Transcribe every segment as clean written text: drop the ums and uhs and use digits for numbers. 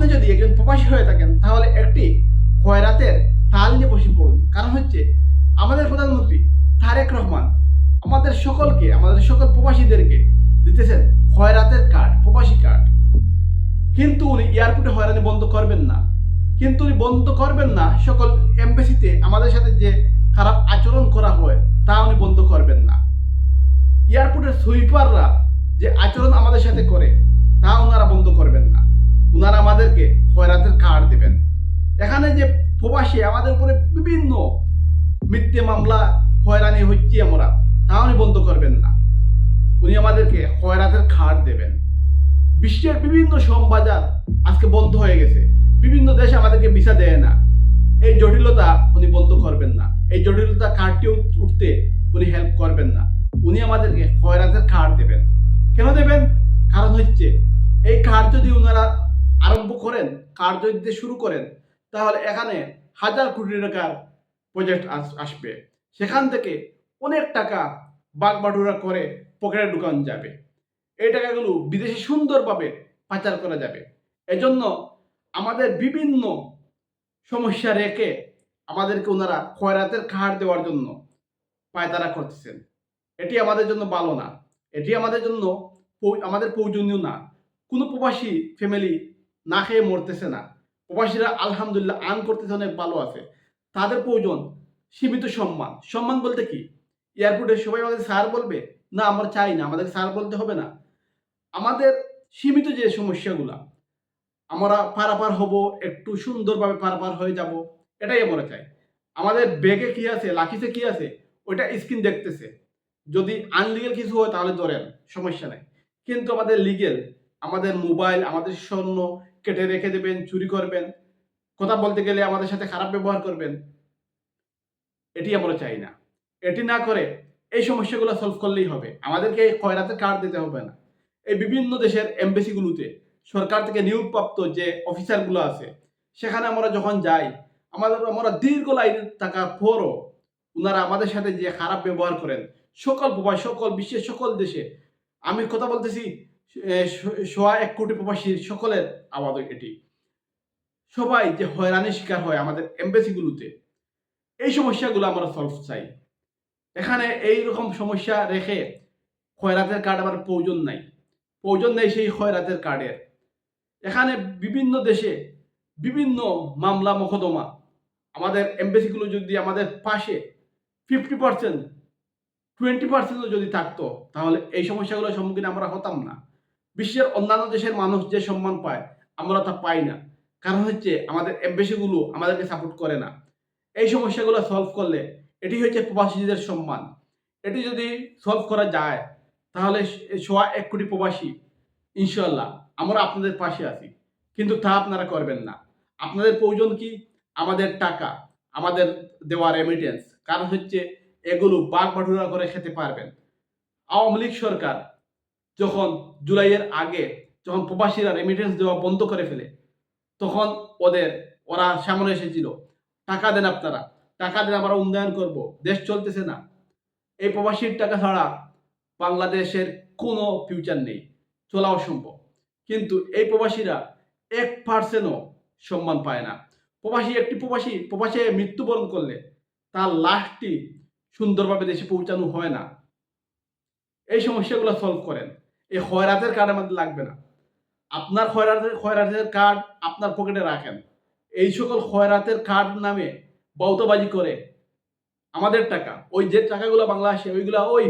আপনি যদি একজন প্রবাসী হয়ে থাকেন তাহলে একটি খয়রাতের তাল নিয়ে বসে পড়ুন। কারণ হচ্ছে আমাদের প্রধানমন্ত্রী তারেক রহমান আমাদের সকলকে, আমাদের সকল প্রবাসীদেরকে দিতেছেন খয়রাতের কার্ড, প্রবাসী কার্ড। কিন্তু উনি এয়ারপোর্টে হয়রানি বন্ধ করবেন না। কিন্তু উনি বন্ধ করবেন না সকল এমবেসিতে আমাদের সাথে যে খারাপ আচরণ করা হয় তা উনি বন্ধ করবেন না। এয়ারপোর্টের সুইপাররা যে আচরণ আমাদের সাথে করে তা ওনারা বন্ধ করবেন না। ওনারা আমাদেরকে খয়রাতের কার্ড দেবেন। এখানে যে প্রবাসী আমাদের উপরে বিভিন্ন মিথ্যে মামলা হয়রানি হচ্ছি আমরা, তা উনি বন্ধ করবেন না। উনি আমাদেরকে খয়রাতের কার্ড দেবেন। বিশ্বের বিভিন্ন শ্রমবাজার আজকে বন্ধ হয়ে গেছে, বিভিন্ন দেশে আমাদেরকে ভিসা দেয় না। এই জটিলতা উনি বন্ধ করবেন না। এই জটিলতা কার্ডটি উঠতে উনি হেল্প করবেন না। উনি আমাদেরকে খয়রাতের কার্ড দেবেন। কেন দেবেন? কারণ হচ্ছে এই কার্ড যদি ওনারা আরম্ভ করেন, কার্ড যদি দিতে শুরু করেন, তাহলে এখানে হাজার কোটি টাকার প্রজেক্ট আসবে। সেখান থেকে অনেক টাকা বাগবাটুরা করে পকেটে ঢুকানো যাবে। এই টাকাগুলো বিদেশে সুন্দরভাবে পাচার করা যাবে। এজন্য আমাদের বিভিন্ন সমস্যা রেখে আমাদেরকে ওনারা খয়রাতের কার্ড দেওয়ার জন্য পায়তারা করতেছেন। এটি আমাদের জন্য ভালো না। এটি আমাদের জন্য আমাদের প্রয়োজনীয় না। কোনো প্রবাসী ফ্যামিলি না খেয়ে মরতেছে না। প্রবাসীরা আলহামদুলিল্লাহ আর্ন করতেছে, অনেক ভালো আছে। তাদের প্রয়োজন সীমিত সম্মান। সম্মান বলতে কি? এয়ারপোর্টে সবাই আমাদের স্যার বলবে? না, আমরা চাই না, আমাদের স্যার বলতে হবে না। আমাদের সীমিত যে সমস্যাগুলা, আমরা পারাপার হব, একটু সুন্দরভাবে পারাপার হয়ে যাব, এটাই আমরা চাই। আমাদের ব্যাগে কি আছে, লাকিতে কি আছে, ওইটা স্ক্রিন দেখতেছে। যদি আনলিগেল কিছু হয় তাহলে ধরেন, সমস্যা নাই। কিন্তু আমাদের লিগেল, আমাদের মোবাইল, আমাদের স্বর্ণ কেটে রেখে দেবেন, চুরি করবেন, কথা বলতে গেলে আমাদের সাথে খারাপ ব্যবহার করবেন, এটি আমরা চাই না। এটি না করে এই সমস্যাগুলো সলভ করলেই হবে। আমাদেরকে খয়রাতের কার্ড দিতে হবে না। এই বিভিন্ন দেশের এমবেসিগুলোতে সরকার থেকে নিয়োগপ্রাপ্ত যে অফিসারগুলো আছে, সেখানে আমরা যখন যাই, আমরা দীর্ঘ লাইনে থাকার পরও ওনারা আমাদের সাথে যে খারাপ ব্যবহার করেন, সকল প্রবাসী, সকল বিশ্বের সকল দেশে, আমি কথা বলতেছি 1.1 কোটি প্রবাসীর সকলের আওয়াজ এটি। সবাই যে হয়রানির শিকার হয় আমাদের এমবেসিগুলোতে, এই সমস্যাগুলো আমরা সলভ চাই। এখানে এইরকম সমস্যা রেখে খয়রাতের কার্ড আমার প্রয়োজন নাই। প্রয়োজন নেই সেই খয়রাতের কার্ডের। এখানে বিভিন্ন দেশে বিভিন্ন মামলা মোকদ্দমা, আমাদের এমবেসিগুলো যদি আমাদের পাশে 50%, 20% যদি থাকতো, তাহলে এই সমস্যাগুলোর সম্মুখীন আমরা হতাম না। বিশ্বের অন্যান্য দেশের মানুষ যে সম্মান পায়, আমরা তা পাই না। কারণ হচ্ছে আমাদের এমবেসিগুলো আমাদেরকে সাপোর্ট করে না। এই সমস্যাগুলো সলভ করলে এটি হচ্ছে প্রবাসীদের সম্মান। এটি যদি সলভ করা যায়, তাহলে 1.1 কোটি প্রবাসী ইনশাল্লাহ আমরা আপনাদের পাশে আছি। কিন্তু তা আপনারা করবেন না। আপনাদের প্রয়োজন কি? আমাদের টাকা, আমাদের দেওয়া রেমিটেন্স। কারণ হচ্ছে এগুলো বাগবাটুরা করে খেতে পারবেন। আওয়ামী লীগ সরকার যখন জুলাইয়ের আগে যখন প্রবাসীরা রেমিটেন্স দেওয়া বন্ধ করে ফেলে, তখন ওরা সামনে এসেছিল, টাকা দেন আপনারা, টাকা দেন, আমরা উন্নয়ন করব, দেশ চলতেছে না। এই প্রবাসীর টাকা ছাড়া বাংলাদেশের কোনো ফিউচার নেই, চলা অসম্ভব। কিন্তু এই প্রবাসীরা 1%ও সম্মান পায় না। একটি প্রবাসী মৃত্যুবরণ করলে তার লাশটি সুন্দরভাবে দেশে পৌঁছানো হয় না। এই সমস্যাগুলো সলভ করেন। এই খয়রাতের কার্ড আমাদের লাগবে না। আপনার খয়রাতের কার্ড আপনার পকেটে রাখেন। এই সকল খয়রাতের কার্ড নামে বাউতাবাজি করে আমাদের টাকা, ওই যে টাকাগুলো বাংলাদেশে, ওইগুলা ওই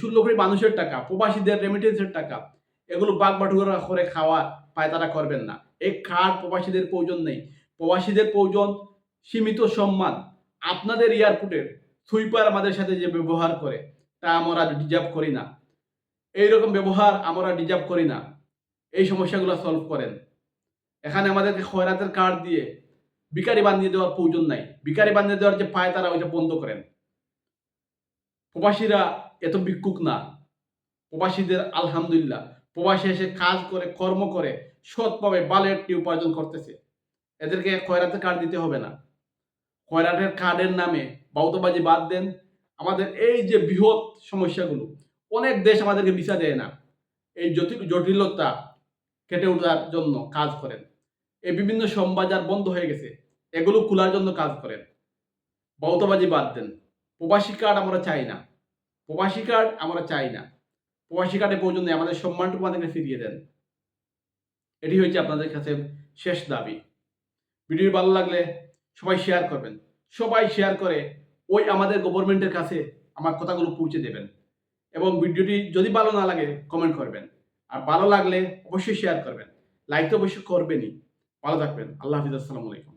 16 কোটি মানুষের টাকা, প্রবাসীদের রেমিটেন্সের টাকা, এগুলো বাগবাটুরা করে খাওয়া পায়তারা করবেন না। এই কার্ড প্রবাসীদের প্রয়োজন নেই। প্রবাসীদের প্রয়োজন সীমিত সম্মান। আপনাদের এয়ারপোর্টের সুইপার আমাদের সাথে যে ব্যবহার করে, তা আমরা ডিজার্ভ করি না। এইরকম ব্যবহার আমরা ডিজার্ভ করি না। এই সমস্যাগুলো সলভ করেন। এখানে আমাদেরকে খয়রাতের কার্ড দিয়ে ভিখারি বানিয়ে দেওয়ার প্রয়োজন নাই। ভিখারি বানিয়ে দেওয়ার যে পায়তারা, ওইটা বন্ধ করেন। প্রবাসীরা এত ভিক্ষুক না। প্রবাসীদের আলহামদুলিল্লাহ, প্রবাসী এসে কাজ করে, কর্ম করে, সৎভাবে ভালো একটি উপার্জন করতেছে। এদেরকে খয়রাতের কার্ড দিতে হবে না। খয়রাতের কার্ডের নামে বাউতাবাজি বাদ দেন। আমাদের এই যে বৃহৎ সমস্যাগুলো, অনেক দেশ আমাদেরকে ভিসা দেয় না। এই জটিলতা কেটে ওঠার জন্য কাজ করেন। এই বিভিন্ন শ্রমবাজার বন্ধ হয়ে গেছে, এগুলো খোলার জন্য কাজ করেন। ভৌতবাজি বাদ দেন। প্রবাসী কার্ড আমরা চাই না। প্রবাসী কার্ড আমরা চাই না। প্রবাসী কার্ডের প্রয়োজন নেই। আমাদের সম্মানটুকু আমাদেরকে ফিরিয়ে দেন। এটি হচ্ছে আপনাদের কাছে শেষ দাবি। ভিডিও ভালো লাগলে সবাই শেয়ার করবেন। সবাই শেয়ার করে ওই আমাদের গভর্নমেন্টের কাছে আমার কথাগুলো পৌঁছে দেবেন। এবং ভিডিওটি যদি ভালো না লাগে কমেন্ট করবেন। আর ভালো লাগলে অবশ্যই শেয়ার করবেন। লাইক তো অবশ্যই করবেনই। ভালো থাকবেন। আল্লাহ হাফিজ। আসসালামু আলাইকুম।